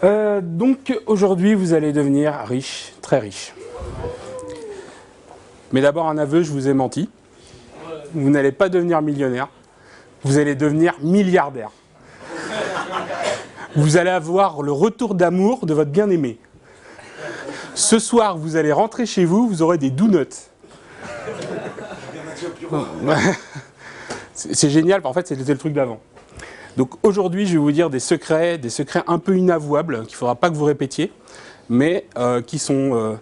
Donc aujourd'hui vous allez devenir riche, très riche. Mais d'abord un aveu, je vous ai menti. Vous n'allez pas devenir millionnaire, vous allez devenir milliardaire. Vous allez avoir le retour d'amour de votre bien-aimé. Ce soir vous allez rentrer chez vous, vous aurez des donuts. C'est génial, en fait c'était le truc d'avant. Donc aujourd'hui, je vais vous dire des secrets un peu inavouables, qu'il ne faudra pas que vous répétiez, mais qui sont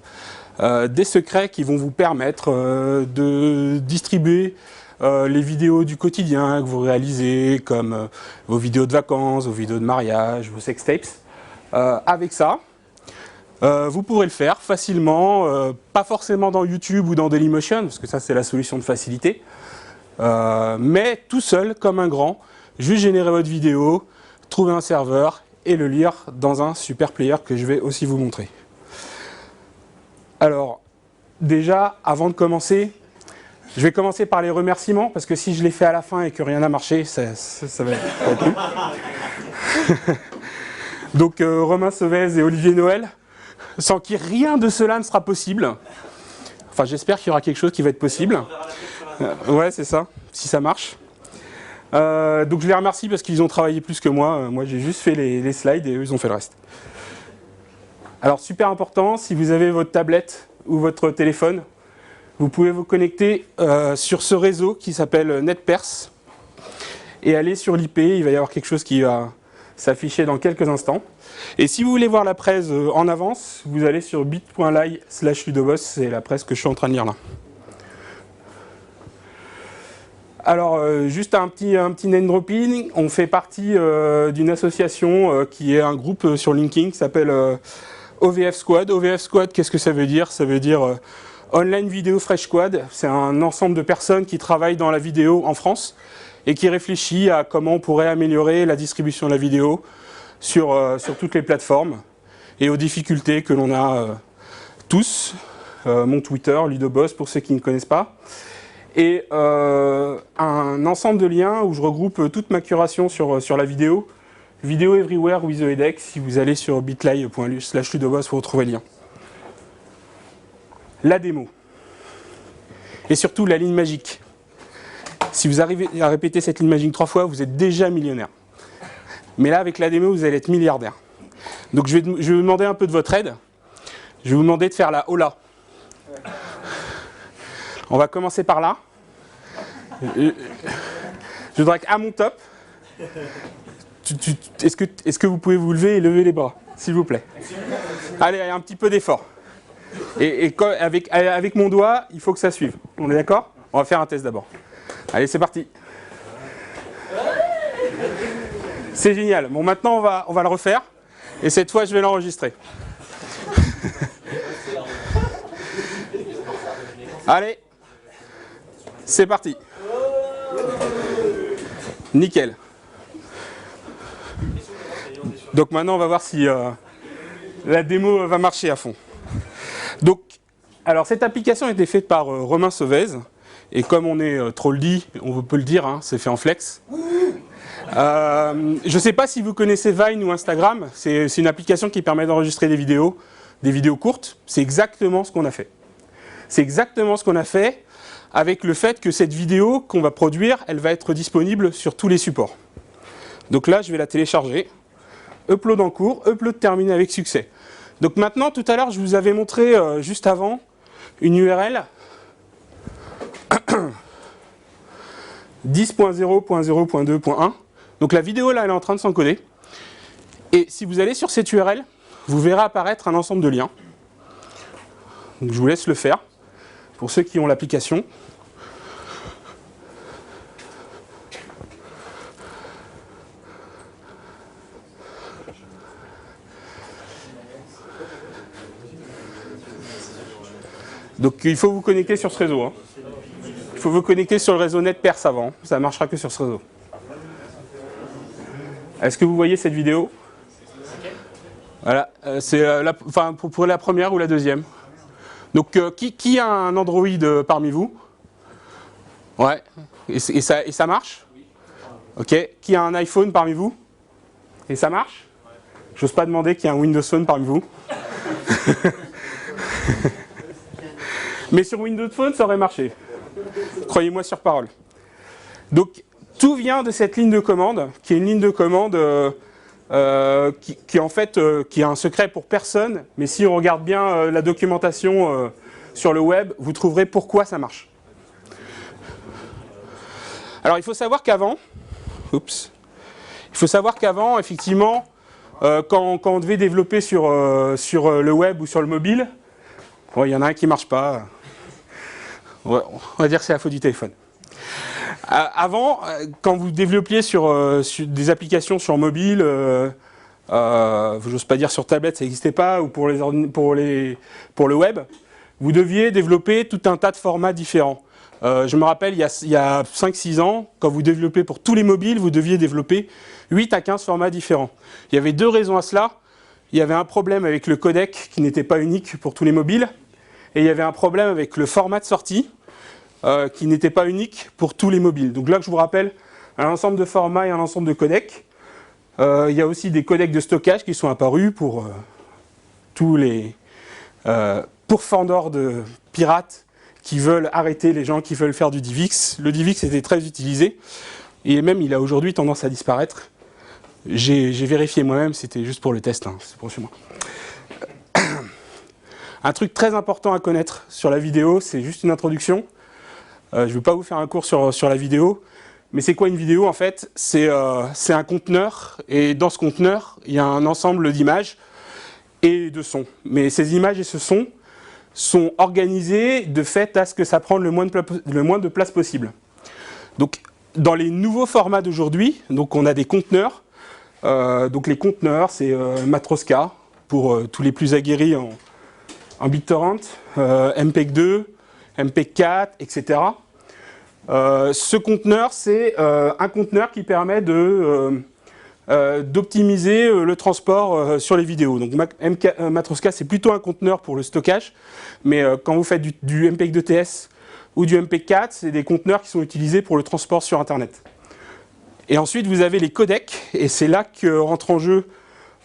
des secrets qui vont vous permettre de distribuer les vidéos du quotidien que vous réalisez, comme vos vidéos de vacances, vos vidéos de mariage, vos sextapes. Avec ça, vous pourrez le faire facilement, pas forcément dans YouTube ou dans Dailymotion, parce que ça c'est la solution de facilité, mais tout seul, comme un grand. Juste générer votre vidéo, trouver un serveur et le lire dans un super player que je vais aussi vous montrer. Alors, déjà, avant de commencer, je vais commencer par les remerciements, parce que si je les fais à la fin et que rien n'a marché, ça va être plus. Donc, Romain Sauvez et Olivier Noël, sans qui rien de cela ne sera possible. Enfin, j'espère qu'il y aura quelque chose qui va être possible. Ouais, c'est ça, si ça marche. Donc je les remercie parce qu'ils ont travaillé plus que moi. Moi j'ai juste fait les slides et eux ils ont fait le reste. Alors super important, si vous avez votre tablette ou votre téléphone, vous pouvez vous connecter sur ce réseau qui s'appelle NetPerse et aller sur l'IP, il va y avoir quelque chose qui va s'afficher dans quelques instants. Et si vous voulez voir la presse en avance, vous allez sur bit.ly/Ludobos, c'est la presse que je suis en train de lire là. Alors, juste un petit name dropping, on fait partie d'une association qui est un groupe sur LinkedIn qui s'appelle OVF Squad. OVF Squad, qu'est-ce que ça veut dire? Ça veut dire Online Video Fresh Squad. C'est un ensemble de personnes qui travaillent dans la vidéo en France et qui réfléchit à comment on pourrait améliorer la distribution de la vidéo sur toutes les plateformes et aux difficultés que l'on a tous. Mon Twitter, Ludobos, pour ceux qui ne connaissent pas. Et un ensemble de liens où je regroupe toute ma curation sur la vidéo. Vidéo Everywhere with the Headache. Si vous allez sur bit.ly/Ludobos, vous retrouvez le lien. La démo. Et surtout la ligne magique. Si vous arrivez à répéter cette ligne magique 3 fois, vous êtes déjà millionnaire. Mais là, avec la démo, vous allez être milliardaire. Donc je vais vous demander un peu de votre aide. Je vais vous demander de faire la hola. On va commencer par là. Je voudrais qu'à mon top, est-ce que vous pouvez vous lever et lever les bras, s'il vous plaît? Allez, un petit peu d'effort. Et avec mon doigt, il faut que ça suive. On est d'accord? On va faire un test d'abord. Allez, c'est parti. C'est génial. Bon, maintenant, on va le refaire. Et cette fois, je vais l'enregistrer. Allez. C'est parti. Nickel. Donc maintenant on va voir si la démo va marcher à fond. Donc, alors cette application a été faite par Romain Sauvez. Et comme on est troll-dit, on peut le dire, hein, c'est fait en flex. Je ne sais pas si vous connaissez Vine ou Instagram. C'est une application qui permet d'enregistrer des vidéos courtes. C'est exactement ce qu'on a fait. C'est exactement ce qu'on a fait. Avec le fait que cette vidéo qu'on va produire, elle va être disponible sur tous les supports. Donc là, je vais la télécharger. Upload en cours, upload terminé avec succès. Donc maintenant, tout à l'heure, je vous avais montré, juste avant, une URL 10.0.0.2.1. Donc la vidéo, là, elle est en train de s'encoder. Et si vous allez sur cette URL, vous verrez apparaître un ensemble de liens. Donc je vous laisse le faire. Pour ceux qui ont l'application. Donc il faut vous connecter sur ce réseau. Hein. Il faut vous connecter sur le réseau NetPerse avant. Ça ne marchera que sur ce réseau. Est-ce que vous voyez cette vidéo? Voilà, c'est pour la première ou la deuxième. Donc, qui a un Android parmi vous? Ouais. Et ça marche? Ok. Qui a un iPhone parmi vous? Et ça marche? J'ose pas demander qu'il y ait un Windows Phone parmi vous. Mais sur Windows Phone, ça aurait marché. Croyez-moi sur parole. Donc, tout vient de cette ligne de commande, qui est une ligne de commande qui en fait qui est un secret pour personne. Mais si on regarde bien la documentation sur le web, vous trouverez pourquoi ça marche. Alors, il faut savoir qu'avant, effectivement, quand on devait développer sur le web ou sur le mobile, bon, il y en a un qui ne marche pas. On va dire que c'est la faute du téléphone. Avant, quand vous développiez sur des applications sur mobile, j'ose pas dire sur tablette, ça n'existait pas, ou pour le web, vous deviez développer tout un tas de formats différents. Je me rappelle, il y a 5-6 ans, quand vous développez pour tous les mobiles, vous deviez développer 8 à 15 formats différents. Il y avait deux raisons à cela. Il y avait un problème avec le codec qui n'était pas unique pour tous les mobiles, et il y avait un problème avec le format de sortie qui n'était pas unique pour tous les mobiles. Donc là, je vous rappelle, un ensemble de formats et un ensemble de codecs. Il y a aussi des codecs de stockage qui sont apparus pour tous les pourfendeurs de pirates qui veulent arrêter les gens qui veulent faire du DivX. Le DivX était très utilisé et même il a aujourd'hui tendance à disparaître. J'ai vérifié moi-même, c'était juste pour le test, hein, c'est pour chez moi. Un truc très important à connaître sur la vidéo, c'est juste une introduction. Je ne vais pas vous faire un cours sur la vidéo, mais c'est quoi une vidéo en fait? C'est un conteneur, et dans ce conteneur, il y a un ensemble d'images et de sons. Mais ces images et ce son sont organisés de fait à ce que ça prenne le moins de place possible. Donc, dans les nouveaux formats d'aujourd'hui, donc on a des conteneurs. Donc les conteneurs, c'est Matroska, pour tous les plus aguerris en BitTorrent, MPEG-2, MPEG-4, etc. Ce conteneur, c'est un conteneur qui permet d'optimiser le transport sur les vidéos. Donc Matroska, c'est plutôt un conteneur pour le stockage, mais quand vous faites du MPEG-2TS ou du MPEG-4, c'est des conteneurs qui sont utilisés pour le transport sur Internet. Et ensuite, vous avez les codecs, et c'est là que rentre en jeu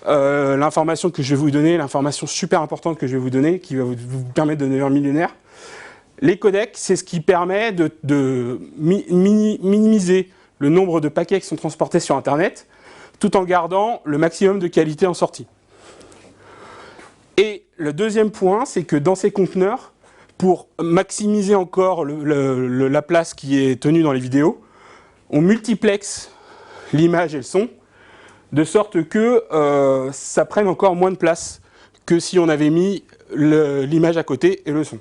l'information que je vais vous donner, l'information super importante que je vais vous donner, qui va vous permettre de devenir millionnaire. Les codecs, c'est ce qui permet de minimiser le nombre de paquets qui sont transportés sur Internet, tout en gardant le maximum de qualité en sortie. Et le deuxième point, c'est que dans ces conteneurs, pour maximiser encore la place qui est tenue dans les vidéos, on multiplexe l'image et le son, de sorte que ça prenne encore moins de place que si on avait mis l'image à côté et le son.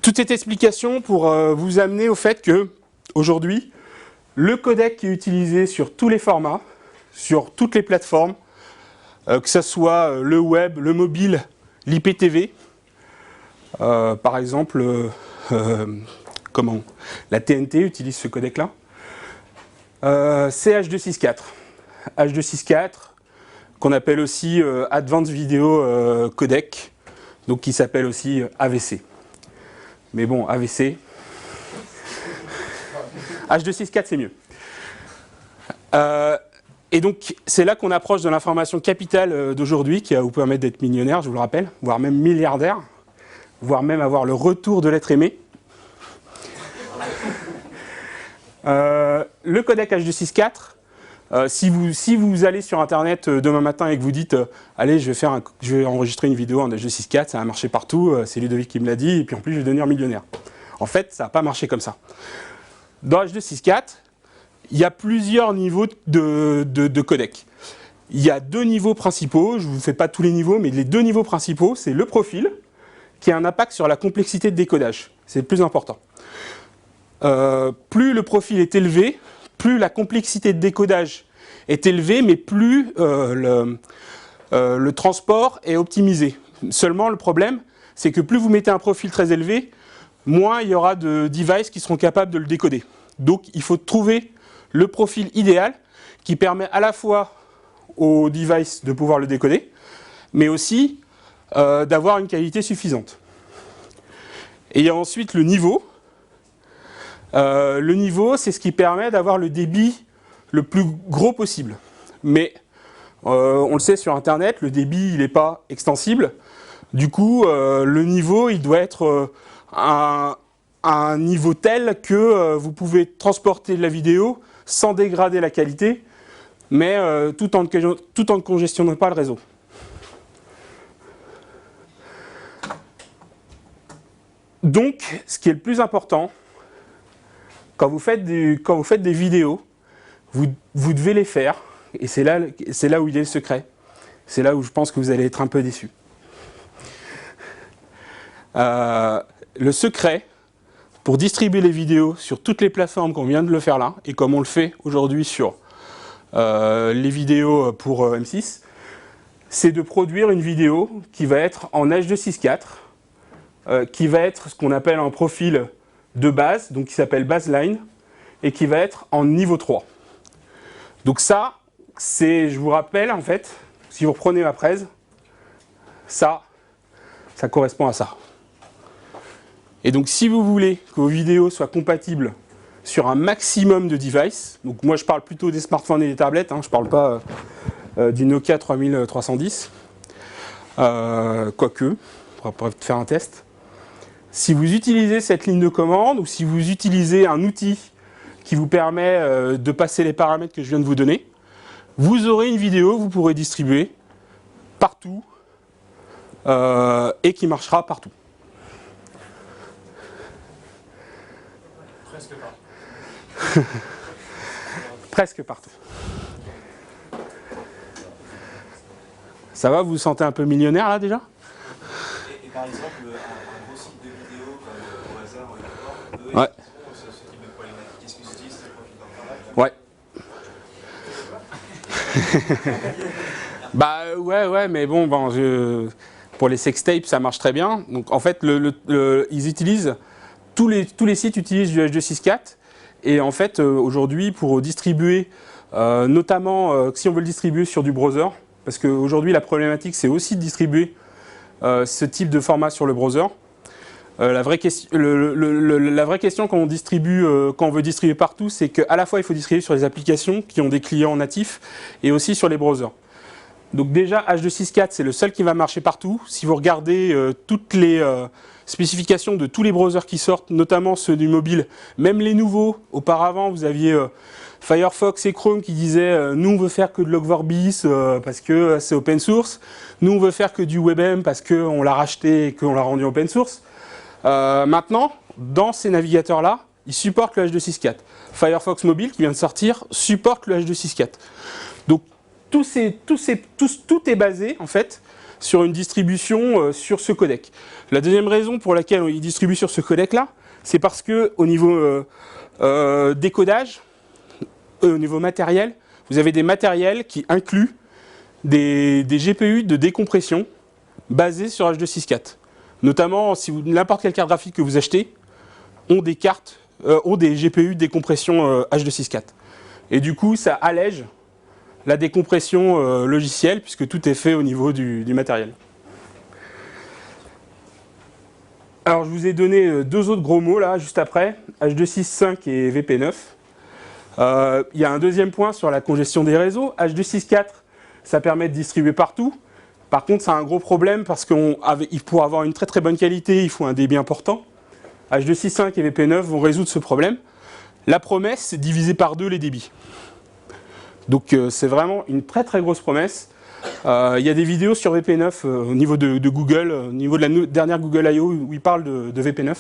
Toute cette explication pour vous amener au fait que, aujourd'hui, le codec qui est utilisé sur tous les formats, sur toutes les plateformes, que ce soit le web, le mobile, l'IPTV, par exemple, la TNT utilise ce codec-là, c'est H.264. H.264, qu'on appelle aussi Advanced Video Codec, donc qui s'appelle aussi AVC. Mais bon, AVC, H.264 c'est mieux. Et donc c'est là qu'on approche de l'information capitale d'aujourd'hui qui va vous permettre d'être millionnaire, je vous le rappelle, voire même milliardaire, voire même avoir le retour de l'être aimé. Le codec H.264, si vous allez sur Internet demain matin et que vous dites allez, je vais enregistrer une vidéo en H.264, ça va marcher partout, c'est Ludovic qui me l'a dit, et puis en plus je vais devenir millionnaire. En fait, ça n'a pas marché comme ça. Dans H.264, il y a plusieurs niveaux de codec. Il y a deux niveaux principaux, je ne vous fais pas tous les niveaux, mais les deux niveaux principaux, c'est le profil, qui a un impact sur la complexité de décodage. C'est le plus important. Plus le profil est élevé, plus la complexité de décodage est élevée, mais plus le transport est optimisé. Seulement, le problème, c'est que plus vous mettez un profil très élevé, moins il y aura de devices qui seront capables de le décoder. Donc, il faut trouver le profil idéal qui permet à la fois aux devices de pouvoir le décoder, mais aussi d'avoir une qualité suffisante. Et il y a ensuite le niveau. Le niveau, c'est ce qui permet d'avoir le débit le plus gros possible. Mais on le sait sur Internet, le débit il n'est pas extensible. Du coup, le niveau il doit être à un niveau tel que vous pouvez transporter de la vidéo sans dégrader la qualité, mais tout en ne congestionnant pas le réseau. Donc, ce qui est le plus important, quand vous faites des vidéos, vous devez les faire, et c'est là où il est le secret. C'est là où je pense que vous allez être un peu déçus. Le secret, pour distribuer les vidéos sur toutes les plateformes qu'on vient de le faire là, et comme on le fait aujourd'hui sur les vidéos pour M6, c'est de produire une vidéo qui va être en H.264, qui va être ce qu'on appelle un profil de base, donc qui s'appelle baseline, et qui va être en niveau 3. Donc ça, je vous rappelle en fait, si vous reprenez ma presse, ça correspond à ça. Et donc si vous voulez que vos vidéos soient compatibles sur un maximum de devices, donc moi je parle plutôt des smartphones et des tablettes, hein, je ne parle pas du Nokia 3310, quoique, on pourrait faire un test. Si vous utilisez cette ligne de commande ou si vous utilisez un outil qui vous permet de passer les paramètres que je viens de vous donner, vous aurez une vidéo que vous pourrez distribuer partout et qui marchera partout. Presque partout. Presque partout. Ça va, vous vous sentez un peu millionnaire là déjà? Et par exemple, un gros site de vidéo comme au hasard, eux, ouais. Ils ont ce type de problématique. Qu'est-ce qu'ils utilisent ces profils d'internet? Ouais. Bah ouais, mais bon, pour les sextapes, ça marche très bien. Donc en fait, ils utilisent tous les sites utilisent du H.264 et en fait aujourd'hui pour distribuer, notamment si on veut le distribuer sur du browser, parce qu'aujourd'hui la problématique c'est aussi de distribuer ce type de format sur le browser. La vraie question quand on veut distribuer partout, c'est qu'à la fois il faut distribuer sur les applications qui ont des clients natifs et aussi sur les browsers. Donc déjà H.264 c'est le seul qui va marcher partout. Si vous regardez toutes les spécifications de tous les browsers qui sortent, notamment ceux du mobile, même les nouveaux, auparavant vous aviez Firefox et Chrome qui disaient nous on veut faire que de Log4j parce que c'est open source, nous on veut faire que du WebM parce qu'on l'a racheté et qu'on l'a rendu open source. Maintenant, dans ces navigateurs-là, ils supportent le H.264. Firefox Mobile qui vient de sortir supporte le H.264. Donc tout est basé en fait sur une distribution sur ce codec. La deuxième raison pour laquelle il distribue sur ce codec-là, c'est parce que au niveau décodage, au niveau matériel, vous avez des matériels qui incluent des GPU de décompression basés sur H.264. Notamment, si n'importe quelle carte graphique que vous achetez ont des GPU de décompression H.264. Et du coup, ça allège la décompression logicielle puisque tout est fait au niveau du matériel. Alors, je vous ai donné deux autres gros mots là, juste après, H.265 et VP9. Il y a un deuxième point sur la congestion des réseaux. H.264, ça permet de distribuer partout. Par contre, ça a un gros problème parce pour avoir une très très bonne qualité, il faut un débit important. H.265 et VP9 vont résoudre ce problème. La promesse, c'est de diviser par deux les débits. Donc c'est vraiment une très très grosse promesse. Il y a des vidéos sur VP9 au niveau de Google, au niveau de la dernière Google I.O. où ils parlent de VP9.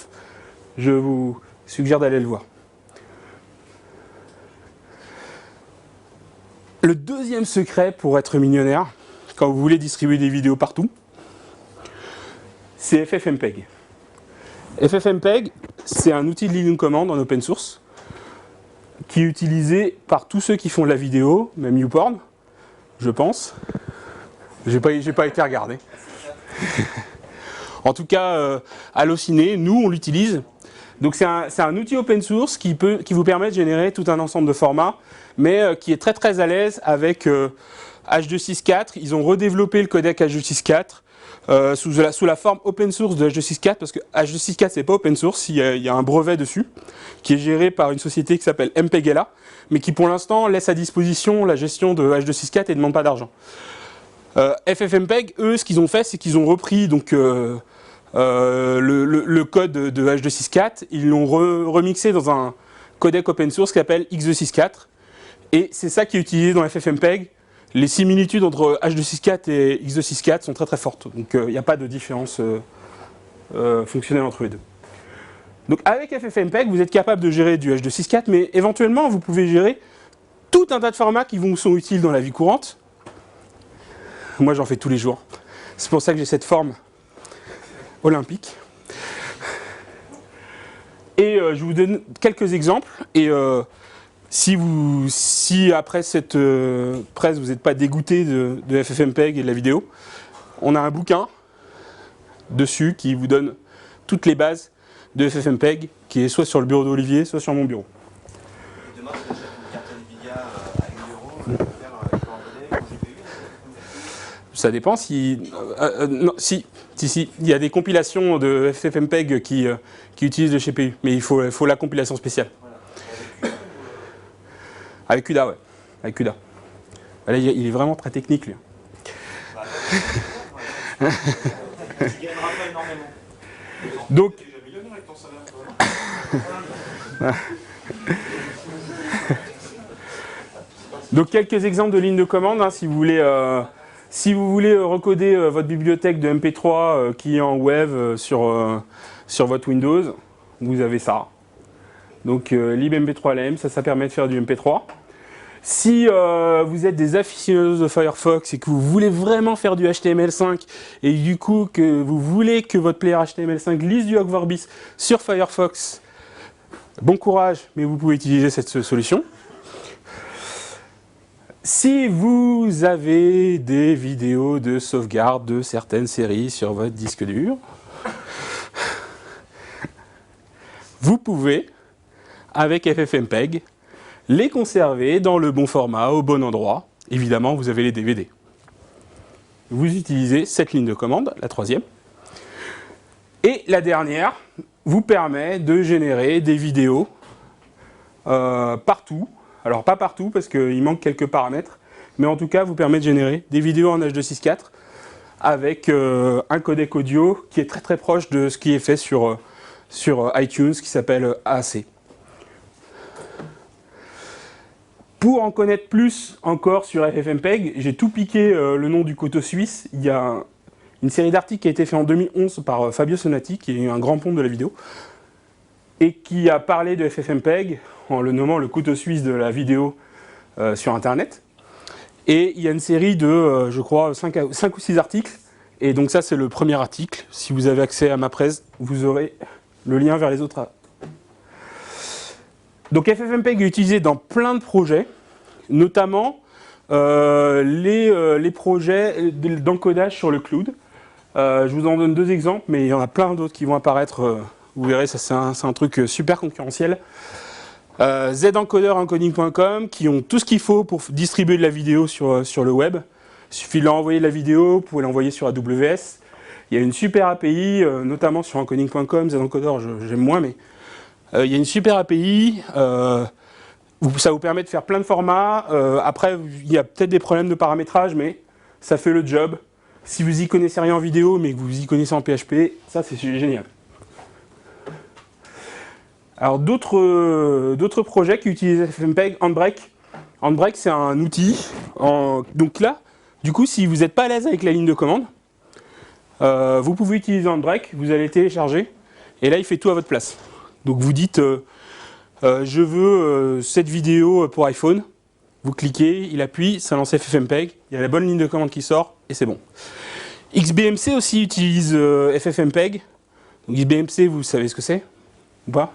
Je vous suggère d'aller le voir. Le deuxième secret pour être millionnaire, quand vous voulez distribuer des vidéos partout, c'est FFmpeg. FFmpeg, c'est un outil de ligne de commande en open source qui est utilisé par tous ceux qui font de la vidéo, même YouPorn, je pense. J'ai pas été regardé. En tout cas, Allociné, nous on l'utilise. Donc c'est un outil open source qui vous permet de générer tout un ensemble de formats, mais qui est très très à l'aise avec H.264. Ils ont redéveloppé le codec H.264 sous la forme open source de H264, parce que H264 c'est pas open source, il y a un brevet dessus, qui est géré par une société qui s'appelle MPEG-LA, mais qui pour l'instant laisse à disposition la gestion de H264 et ne demande pas d'argent. FFmpeg, eux, ce qu'ils ont fait, c'est qu'ils ont repris donc, le code de H264, ils l'ont remixé dans un codec open source qui s'appelle X264, et c'est ça qui est utilisé dans FFmpeg. Les similitudes entre H264 et X264 sont très très fortes, donc il n'y a pas de différence fonctionnelle entre les deux. Donc avec FFmpeg, vous êtes capable de gérer du H264, mais éventuellement vous pouvez gérer tout un tas de formats qui vous sont utiles dans la vie courante. Moi j'en fais tous les jours. C'est pour ça que j'ai cette forme olympique. Et je vous donne quelques exemples, et si après cette presse vous n'êtes pas dégoûté de FFmpeg et de la vidéo, on a un bouquin dessus qui vous donne toutes les bases de FFmpeg, qui est soit sur le bureau d'Olivier, soit sur mon bureau. Et demain, si j'achète une carte Nvidia à 1 €, je peux faire un coordonnées au GPU? Ça dépend non, si, il y a des compilations de FFmpeg qui utilisent le GPU, mais il faut la compilation spéciale. Voilà. Avec CUDA, ouais. Avec CUDA. Là, il est vraiment très technique, lui. Bah, tu gagneras pas énormément. Donc, Tu es déjà millionnaire avec ton salaire, toi. Donc quelques exemples de lignes de commande, hein, si vous voulez recoder votre bibliothèque de MP3 qui est en web sur votre Windows, vous avez ça. Donc libmp3lm, ça permet de faire du MP3. Si vous êtes des aficionados de Firefox et que vous voulez vraiment faire du HTML5 et du coup que vous voulez que votre player HTML5 lise du Hog-Vorbis sur Firefox, bon courage, mais vous pouvez utiliser cette solution. Si vous avez des vidéos de sauvegarde de certaines séries sur votre disque dur, vous pouvez, avec FFmpeg, les conserver dans le bon format, au bon endroit. Évidemment, vous avez les DVD. Vous utilisez cette ligne de commande, la troisième. Et la dernière vous permet de générer des vidéos partout. Alors pas partout parce qu'il manque quelques paramètres, mais en tout cas vous permet de générer des vidéos en H264 avec un codec audio qui est très très proche de ce qui est fait sur iTunes qui s'appelle AAC. Pour en connaître plus encore sur FFmpeg, j'ai tout piqué le nom du couteau suisse. Il y a une série d'articles qui a été fait en 2011 par Fabio Sonati, qui est un grand ponte de la vidéo, et qui a parlé de FFmpeg en le nommant le couteau suisse de la vidéo sur Internet. Et il y a une série de, je crois, 5 ou 6 articles. Et donc ça, c'est le premier article. Si vous avez accès à ma presse, vous aurez le lien vers les autres. Donc FFmpeg est utilisé dans plein de projets, notamment les projets d'encodage sur le cloud. Je vous en donne 2 exemples, mais il y en a plein d'autres qui vont apparaître. Vous verrez, ça c'est un truc super concurrentiel. Zencoder, encoding.com, qui ont tout ce qu'il faut pour distribuer de la vidéo sur le web. Il suffit de leur envoyer de la vidéo, vous pouvez l'envoyer sur AWS. Il y a une super API, notamment sur encoding.com, Zencoder j'aime moins, mais il y a une super API, ça vous permet de faire plein de formats. Après, il y a peut-être des problèmes de paramétrage, mais ça fait le job. Si vous y connaissez rien en vidéo, mais que vous y connaissez en PHP, ça c'est génial. Alors d'autres projets qui utilisent FFmpeg, Handbrake. Handbrake c'est un outil. Donc là, du coup, si vous n'êtes pas à l'aise avec la ligne de commande, vous pouvez utiliser Handbrake, vous allez télécharger, et là il fait tout à votre place. Donc vous dites, je veux cette vidéo pour iPhone, vous cliquez, il appuie, ça lance FFmpeg, il y a la bonne ligne de commande qui sort, et c'est bon. XBMC aussi utilise FFmpeg. Donc XBMC, vous savez ce que c'est ou pas?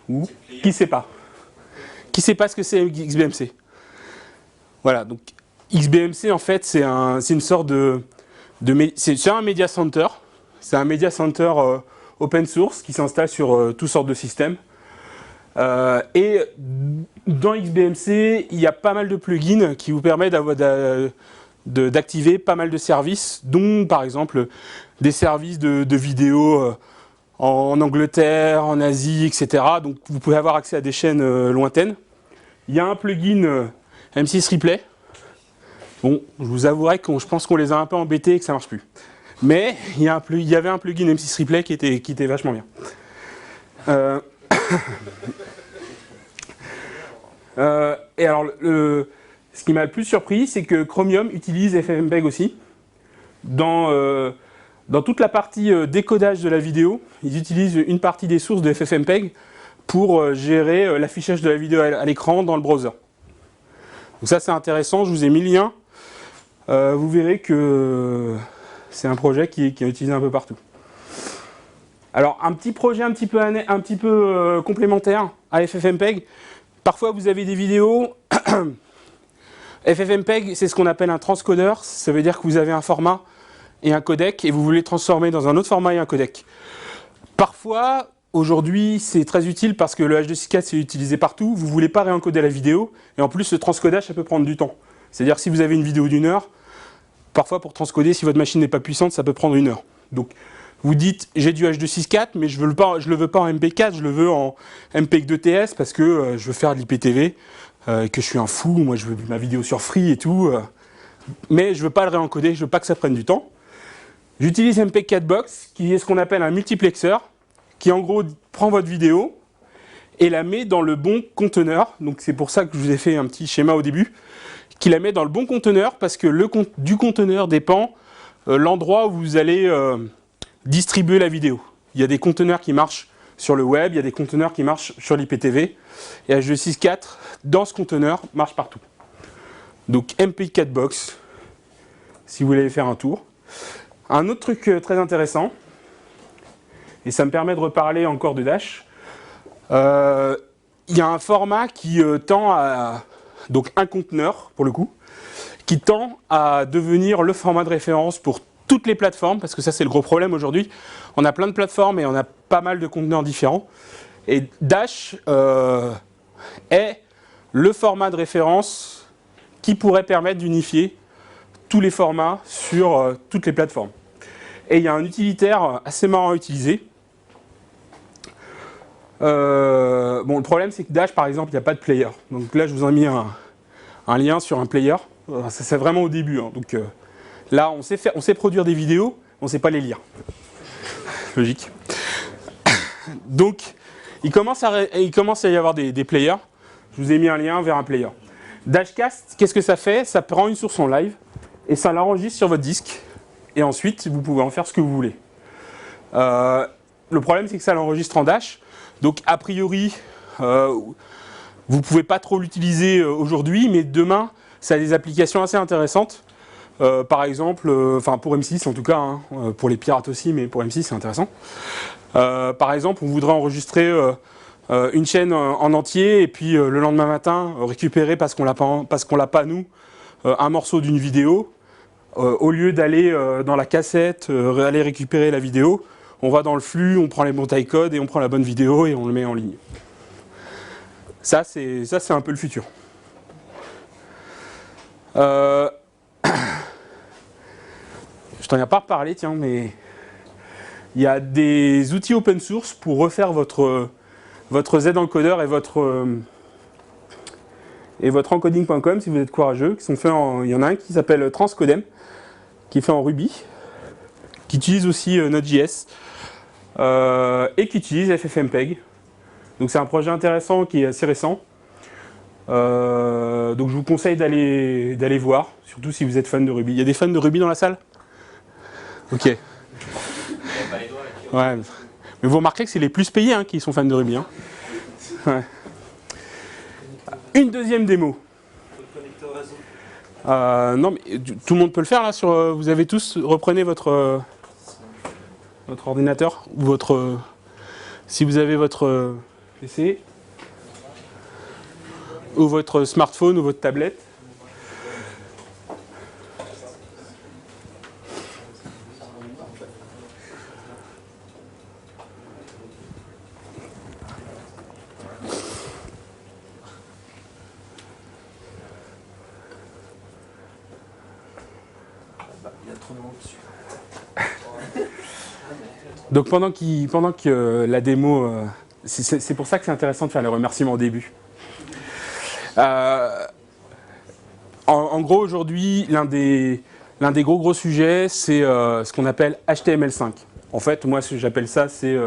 Ou qui sait pas? Qui sait pas ce que c'est XBMC? Voilà, donc XBMC en fait c'est une sorte c'est un media center. C'est un media center open source qui s'installe sur toutes sortes de systèmes. Et dans XBMC, il y a pas mal de plugins qui vous permettent d'activer pas mal de services, dont par exemple des services de vidéo en Angleterre, en Asie, etc. Donc vous pouvez avoir accès à des chaînes lointaines. Il y a un plugin M6 Replay. Bon, je vous avouerai que je pense qu'on les a un peu embêtés et que ça marche plus. Mais il y avait un plugin M6 Replay qui était vachement bien. Et alors, ce qui m'a le plus surpris, c'est que Chromium utilise FFmpeg aussi. Dans toute la partie décodage de la vidéo, ils utilisent une partie des sources de FFmpeg pour gérer l'affichage de la vidéo à l'écran dans le browser. Donc ça c'est intéressant, je vous ai mis le lien. Vous verrez que c'est un projet qui est utilisé un peu partout. Alors un petit projet un petit peu complémentaire à FFmpeg. Parfois vous avez des vidéos. FFmpeg c'est ce qu'on appelle un transcodeur. Ça veut dire que vous avez un format et un codec et vous voulez transformer dans un autre format et un codec. Parfois, aujourd'hui, c'est très utile parce que le H264 c'est utilisé partout, vous ne voulez pas réencoder la vidéo et en plus le transcodage ça peut prendre du temps. C'est-à-dire que si vous avez une vidéo d'1 heure, parfois pour transcoder, si votre machine n'est pas puissante, ça peut prendre 1 heure. Donc vous dites j'ai du H264 mais je le veux pas en MP4, je le veux en MPEG-2TS parce que je veux faire de l'IPTV, que je suis un fou, moi je veux ma vidéo sur Free et tout, mais je ne veux pas le réencoder, je ne veux pas que ça prenne du temps. J'utilise MPEG-4Box, qui est ce qu'on appelle un multiplexeur, qui en gros prend votre vidéo et la met dans le bon conteneur. Donc c'est pour ça que je vous ai fait un petit schéma au début, qui la met dans le bon conteneur parce que du conteneur dépend l'endroit où vous allez distribuer la vidéo. Il y a des conteneurs qui marchent sur le web, il y a des conteneurs qui marchent sur l'IPTV, et H264 dans ce conteneur marche partout. Donc MPEG-4Box, si vous voulez faire un tour. Un autre truc très intéressant, et ça me permet de reparler encore de Dash, il y a un format qui tend à, donc un conteneur pour le coup, qui tend à devenir le format de référence pour toutes les plateformes, parce que ça c'est le gros problème aujourd'hui. On a plein de plateformes et on a pas mal de conteneurs différents. Et Dash est le format de référence qui pourrait permettre d'unifier tous les formats sur toutes les plateformes. Et il y a un utilitaire assez marrant à utiliser. Bon, le problème c'est que Dash par exemple, il n'y a pas de player. Donc là je vous ai mis un lien sur un player. Ça c'est vraiment au début. Hein. Donc là on sait produire des vidéos, on ne sait pas les lire. Logique. Donc il commence à y avoir des players. Je vous ai mis un lien vers un player. Dashcast, qu'est-ce que ça fait? Ça prend une source en live et ça l'enregistre sur votre disque. Et ensuite, vous pouvez en faire ce que vous voulez. Le problème, c'est que ça l'enregistre en Dash. Donc, a priori, vous ne pouvez pas trop l'utiliser aujourd'hui, mais demain, ça a des applications assez intéressantes. Par exemple, pour M6 en tout cas, hein, pour les pirates aussi, mais pour M6, c'est intéressant. Par exemple, on voudrait enregistrer une chaîne en entier et puis le lendemain matin, récupérer parce qu'on l'a pas nous, un morceau d'une vidéo. Au lieu d'aller dans la cassette, aller récupérer la vidéo, on va dans le flux, on prend les bons timecodes et on prend la bonne vidéo et on le met en ligne. Ça, c'est un peu le futur. Je t'en ai pas reparlé, tiens, mais il y a des outils open source pour refaire votre Z-encodeur et votre encoding.com si vous êtes courageux, qui sont faits il y en a un qui s'appelle Transcodem, qui est fait en Ruby, qui utilise aussi Node.js et qui utilise FFmpeg. Donc c'est un projet intéressant qui est assez récent. Donc je vous conseille d'aller voir, surtout si vous êtes fan de Ruby. Il y a des fans de Ruby dans la salle? Ok. Ouais. Mais vous remarquez que c'est les plus payés hein, qui sont fans de Ruby. Hein. Ouais. Une deuxième démo. Non, mais tout le monde peut le faire là. Vous avez tous, reprenez votre ordinateur ou si vous avez votre PC ou votre smartphone ou votre tablette. Il y a trop de monde dessus. Donc pendant que la démo... c'est pour ça que c'est intéressant de faire les remerciements au début. En gros, aujourd'hui, l'un des gros sujets, c'est ce qu'on appelle HTML5. En fait, moi, ce que j'appelle ça, c'est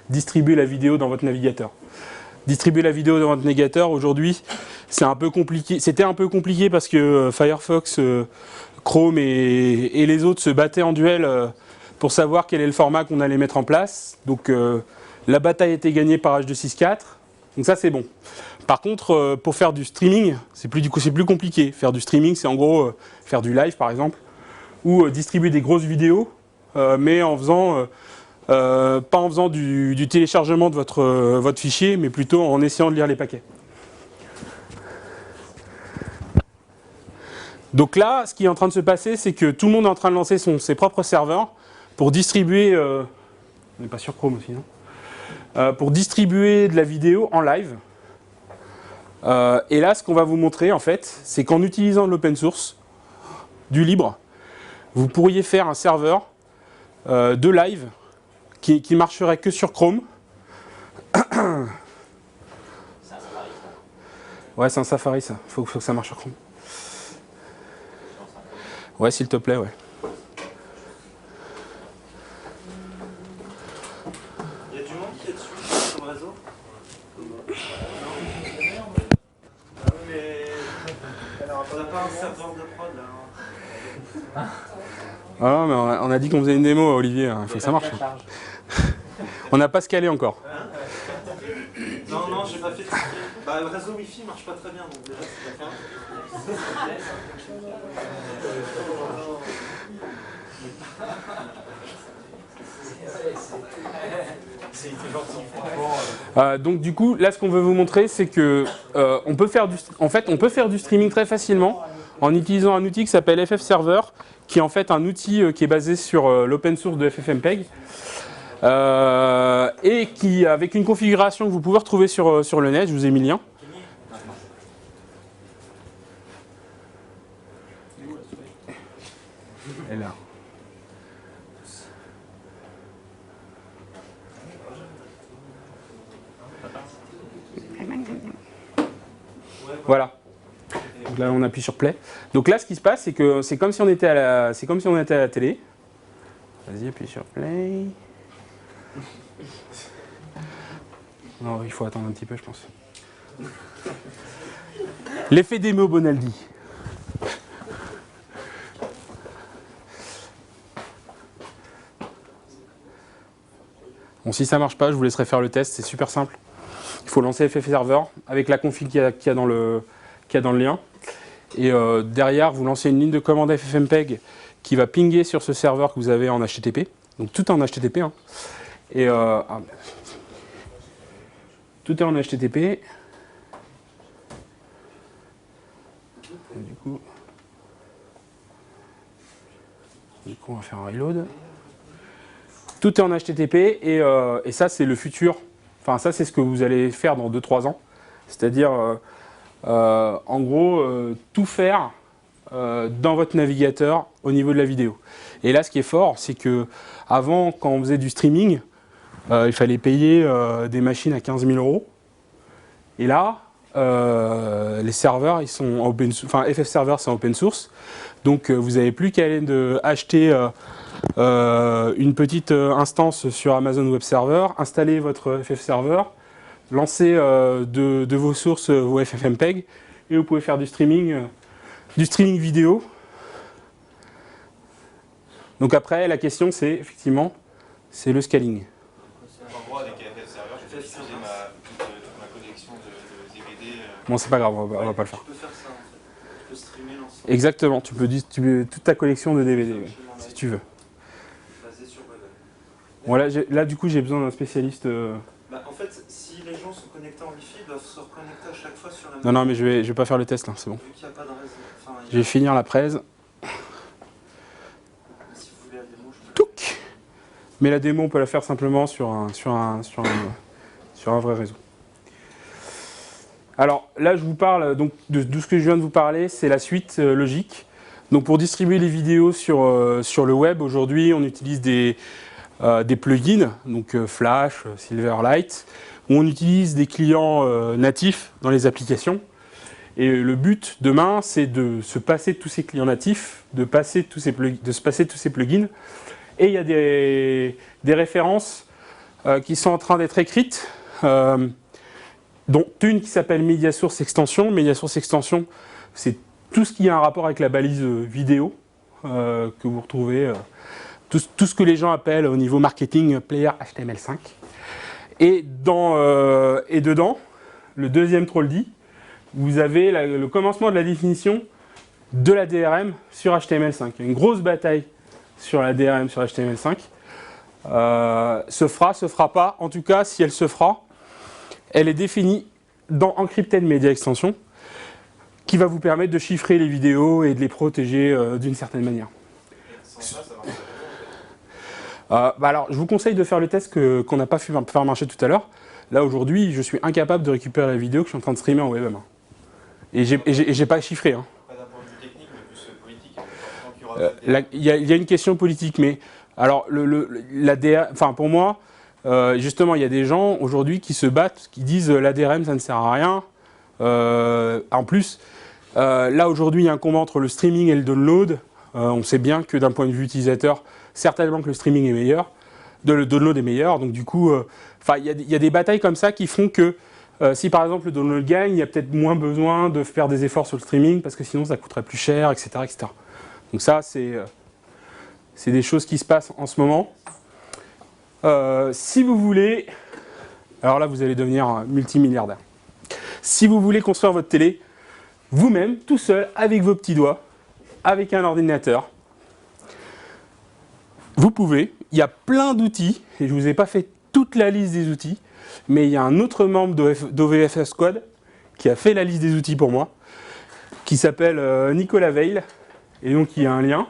distribuer la vidéo dans votre navigateur. Distribuer la vidéo dans votre navigateur, aujourd'hui, c'est un peu compliqué. C'était un peu compliqué parce que Firefox, Chrome et les autres se battaient en duel pour savoir quel est le format qu'on allait mettre en place. Donc, la bataille a été gagnée par H264. Donc ça, c'est bon. Par contre, pour faire du streaming, c'est plus compliqué. Faire du streaming, c'est en gros faire du live, par exemple, ou distribuer des grosses vidéos, mais en faisant, pas en faisant du téléchargement de votre fichier, mais plutôt en essayant de lire les paquets. Donc là, ce qui est en train de se passer, c'est que tout le monde est en train de lancer ses propres serveurs pour distribuer... on n'est pas sur Chrome aussi, non ? Pour distribuer de la vidéo en live. Et là, ce qu'on va vous montrer, en fait, c'est qu'en utilisant de l'open source, du libre, vous pourriez faire un serveur de live qui marcherait que sur Chrome. Ouais, c'est un Safari, ça. Faut que ça marche sur Chrome. Ouais, s'il te plaît, ouais. Il y a du monde qui est dessus sur le réseau? Mais on n'a pas un serveur de prod là. Ah non, mais on a dit qu'on faisait une démo, Olivier, il faut que ça marche. On n'a pas scalé encore. Non, j'ai pas fait de scale. Bah, le réseau Wi-Fi marche pas très bien, donc déjà c'est pas Donc du coup, là ce qu'on veut vous montrer, c'est que on peut faire du streaming très facilement en utilisant un outil qui s'appelle FFserver, qui est en fait un outil qui est basé sur l'open source de FFmpeg, et qui, avec une configuration que vous pouvez retrouver sur le net, je vous ai mis le lien. Et là. Voilà. Donc là, on appuie sur play. Donc là, ce qui se passe, c'est que c'est comme si on était à la télé. Vas-y, appuie sur play. Non, il faut attendre un petit peu, je pense. L'effet démo Bonaldi. Bon, si ça marche pas, je vous laisserai faire le test, c'est super simple. Il faut lancer FFserver avec la config qu'il y a dans le lien. Et derrière, vous lancez une ligne de commande FFmpeg qui va pinguer sur ce serveur que vous avez en HTTP. Donc tout est en HTTP. Hein. Et tout est en HTTP. Et du coup, on va faire un reload. Tout est en HTTP et ça, c'est le futur. Enfin, ça, c'est ce que vous allez faire dans 2-3 ans. C'est-à-dire, en gros, tout faire dans votre navigateur au niveau de la vidéo. Et là, ce qui est fort, c'est que avant, quand on faisait du streaming, il fallait payer des machines à 15 000 €. Et là, les serveurs, ils sont open source. Enfin, FFserver, c'est open source. Donc, vous n'avez plus qu'à aller acheter une petite instance sur Amazon Web Server, installer votre FFserver, lancer de vos sources vos FFmpeg, et vous pouvez faire du streaming vidéo. Donc après, la question, c'est effectivement, c'est le scaling. En gros, avec FFserver, je fais toute ma collection de DVD. Bon, c'est pas grave, on va pas le faire. Tu peux faire ça en fait. Tu peux streamer l'ensemble. Exactement, tu peux distribuer toute ta collection de DVD, oui, si tu veux. Basé sur web. Bon, là, du coup, j'ai besoin d'un spécialiste. Bah, en fait, si les gens sont connectés en Wi-Fi, ils doivent se reconnecter à chaque fois sur la même. Non, mais je vais pas faire le test là, c'est bon. Vu qu'il n'y a pas de réseau. Enfin, Je vais finir la presse. si vous voulez la démo, je peux. Touc. Mais la démo, on peut la faire simplement sur un vrai réseau. Alors là, je vous parle donc de ce que je viens de vous parler, c'est la suite logique. Donc pour distribuer les vidéos sur le web, aujourd'hui, on utilise des plugins, donc Flash, Silverlight, où on utilise des clients natifs dans les applications. Et le but demain, c'est de se passer de tous ces clients natifs, de se passer de tous ces plugins. Et il y a des références qui sont en train d'être écrites, dont une qui s'appelle MediaSource Extension. MediaSource Extension, c'est tout ce qui a un rapport avec la balise vidéo, que vous retrouvez, tout ce que les gens appellent au niveau marketing Player HTML5. Et dedans, le deuxième trolley, vous avez le commencement de la définition de la DRM sur HTML5. Il y a une grosse bataille sur la DRM sur HTML5. Se fera pas. En tout cas, si elle se fera, elle est définie dans Encrypted Media Extension, qui va vous permettre de chiffrer les vidéos et de les protéger d'une certaine manière. Alors, je vous conseille de faire le test qu'on n'a pas fait faire marcher tout à l'heure. Là, aujourd'hui, je suis incapable de récupérer la vidéo que je suis en train de streamer en WebM. Et j'ai pas chiffré. Hein. Pas d'un point de vue technique, mais plus politique. Il y a une question politique, mais alors, pour moi, justement, il y a des gens aujourd'hui qui se battent, qui disent la DRM, ça ne sert à rien. En plus, là, aujourd'hui, il y a un combat entre le streaming et le download. On sait bien que d'un point de vue utilisateur, certainement que le streaming est meilleur, le download est meilleur. Donc, du coup, il y a des batailles comme ça qui font que si, par exemple, le download gagne, il y a peut-être moins besoin de faire des efforts sur le streaming parce que sinon, ça coûterait plus cher, etc. etc. Donc ça, c'est des choses qui se passent en ce moment. Si vous voulez, alors là vous allez devenir multimilliardaire. Si vous voulez construire votre télé, vous-même, tout seul, avec vos petits doigts, avec un ordinateur, vous pouvez, il y a plein d'outils, et je ne vous ai pas fait toute la liste des outils, mais il y a un autre membre d'OVFS Squad qui a fait la liste des outils pour moi, qui s'appelle Nicolas Veil, et donc il y a un lien.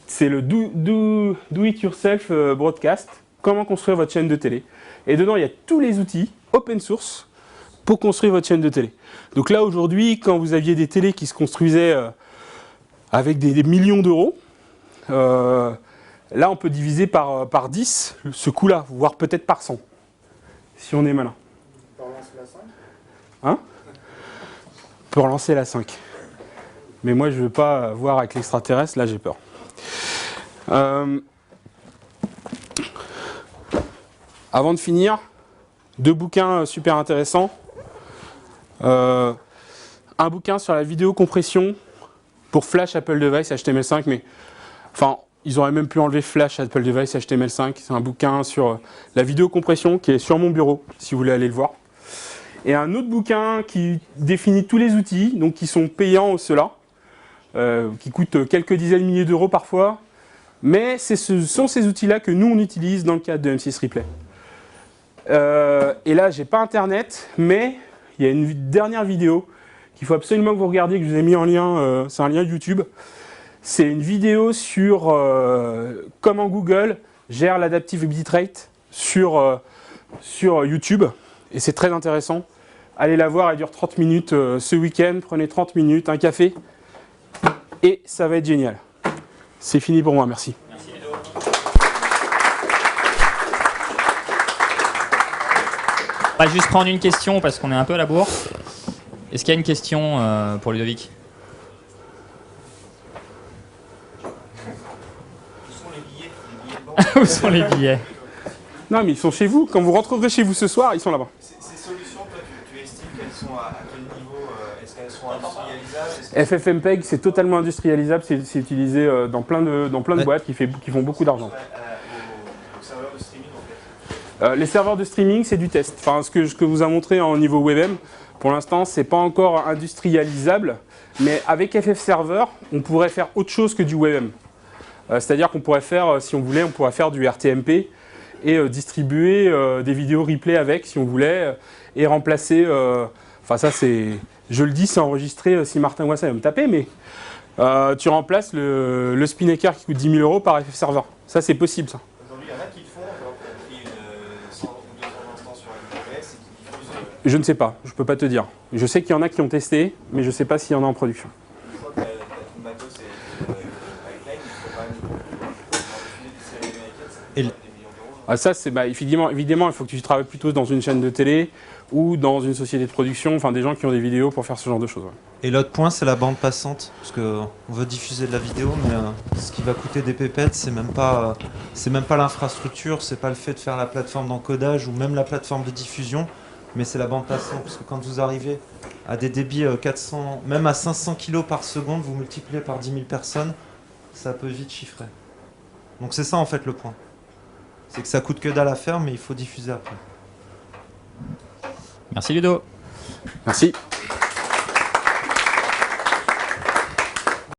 C'est le Do It Yourself Broadcast, comment construire votre chaîne de télé. Et dedans, il y a tous les outils open source pour construire votre chaîne de télé. Donc là, aujourd'hui, quand vous aviez des télés qui se construisaient avec des millions d'euros, là, on peut diviser par 10 ce coût-là, voire peut-être par 100, si on est malin. On peut relancer la 5 ? Hein ? On peut relancer la 5. Mais moi, je ne veux pas voir avec l'extraterrestre, là, j'ai peur. Avant de finir, 2 bouquins super intéressants. Un bouquin sur la vidéocompression pour Flash Apple Device HTML5, mais enfin, ils auraient même pu enlever Flash Apple Device HTML5. C'est un bouquin sur la vidéocompression qui est sur mon bureau, si vous voulez aller le voir. Et un autre bouquin qui définit tous les outils, donc qui sont payants ceux-là, qui coûtent quelques dizaines de milliers d'euros parfois. Mais ce sont ces outils-là que nous, on utilise dans le cadre de M6 Replay. Et là, j'ai pas Internet, mais il y a une dernière vidéo qu'il faut absolument que vous regardiez, que je vous ai mis en lien, c'est un lien YouTube. C'est une vidéo sur comment Google gère l'adaptive bitrate sur YouTube. Et c'est très intéressant. Allez la voir, elle dure 30 minutes ce week-end. Prenez 30 minutes, un café, et ça va être génial. C'est fini pour moi, merci. Merci Ludo. On va juste prendre une question parce qu'on est un peu à la bourre. Est-ce qu'il y a une question pour Ludovic? Où sont les billets? Les billets de banque. Où sont les billets? Non, mais ils sont chez vous. Quand vous rentrerez chez vous ce soir, ils sont là-bas. Ces solutions, toi, tu estimes qu'elles sont à quel niveau? Est-ce qu'elles sont industrialisables? FFmpeg, c'est totalement industrialisable. C'est utilisé dans plein de boîtes qui font beaucoup d'argent. Au serveur de streaming, en fait. Les serveurs de streaming, c'est du test. Enfin, ce que vous a montré au niveau WebM, pour l'instant, c'est pas encore industrialisable. Mais avec FF Server, on pourrait faire autre chose que du WebM. C'est-à-dire qu'on pourrait faire, si on voulait, on pourrait faire du RTMP et distribuer des vidéos replay avec, si on voulait, et remplacer. Enfin, ça, c'est. Je le dis, c'est enregistré si Martin Wassin va me taper, mais tu remplaces le Spinnaker qui coûte 10 000 € par FF Server. Ça, c'est possible, ça. Aujourd'hui, il y en a qui le font. Genre, qui ont pris 100 ou 200 instants sur AWS et qui diffusent. Je ne sais pas, je peux pas te dire. Je sais qu'il y en a qui ont testé, mais je ne sais pas s'il y en a en production. Je crois que t'as ton matos des Et millions d'euros. Ah, ça, c'est évidemment, il faut que tu travailles plutôt dans une chaîne de télé ou dans une société de production, enfin des gens qui ont des vidéos pour faire ce genre de choses. Ouais. Et l'autre point, c'est la bande passante, parce que on veut diffuser de la vidéo, mais ce qui va coûter des pépettes, c'est même pas l'infrastructure, c'est pas le fait de faire la plateforme d'encodage ou même la plateforme de diffusion, mais c'est la bande passante, parce que quand vous arrivez à des débits 400, même à 500 kilos par seconde, vous multipliez par 10 000 personnes, ça peut vite chiffrer. Donc c'est ça en fait le point. C'est que ça coûte que dalle à faire, mais il faut diffuser après. Merci Ludo. Merci.